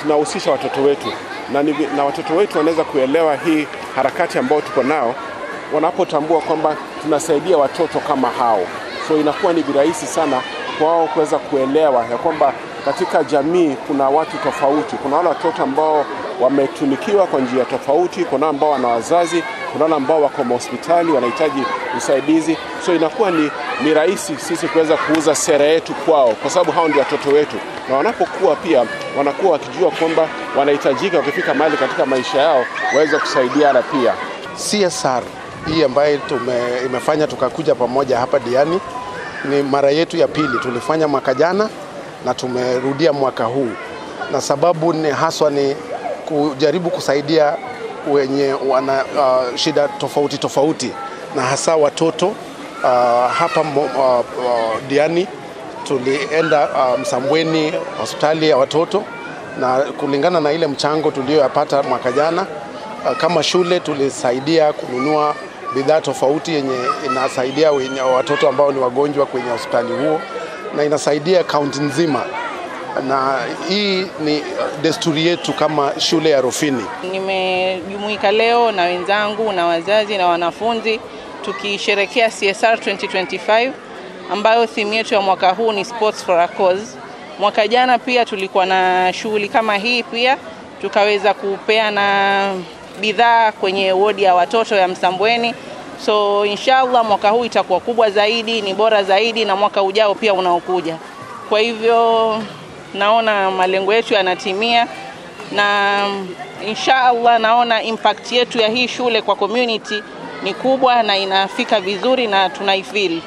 tunahusisha watoto wetu na watoto wetu wanaweza kuelewa hii harakati ambayo tuko nao wanapotambua kwamba tunasaidia watoto kama hao. So inakuwa ni virahisi sana kwa wao kuweza kuelewa ya kwamba katika jamii kuna watu tofauti. Kuna wale watoto ambao wametunikiwa kwa njia tofauti, kuna ambao wana wazazi, kuna wale ambao wako hospitali wanahitaji usaidizi. So inakuwa ni rahisi sisi kuweza kuuza sera yetu kwao kwa sababu hao ndio watoto wetu. Na wanapokuwa pia wanakuwa wakijua kwamba wanahitajika wakifika mahali katika maisha yao waweze kusaidiana pia. CSR hii ambayo imefanya tukakuja pamoja hapa Diani ni mara yetu ya pili. Tulifanya mwaka jana na tumerudia mwaka huu, na sababu ni haswa ni kujaribu kusaidia wenye wana shida tofauti tofauti, na hasa watoto. Hapa Diani tulienda Msambweni, hospitali ya watoto, na kulingana na ile mchango tulioyapata mwaka jana, kama shule tulisaidia kununua bidhaa tofauti yenye inasaidia watoto ambao ni wagonjwa kwenye hospitali huo, na inasaidia kaunti nzima. Na hii ni desturi yetu kama shule ya Rufini. Nimejumuika leo na wenzangu na wazazi na wanafunzi tukisherehekea CSR 2025 ambayo theme yetu ya mwaka huu ni Sports for a Cause. Mwaka jana pia tulikuwa na shughuli kama hii pia, tukaweza kupeana bidhaa kwenye wodi ya watoto ya Msambweni. So inshallah mwaka huu itakuwa kubwa zaidi, ni bora zaidi, na mwaka ujao pia unaokuja. Kwa hivyo naona malengo yetu yanatimia, na inshallah naona impact yetu ya hii shule kwa community ni kubwa na inafika vizuri na tunaifeel.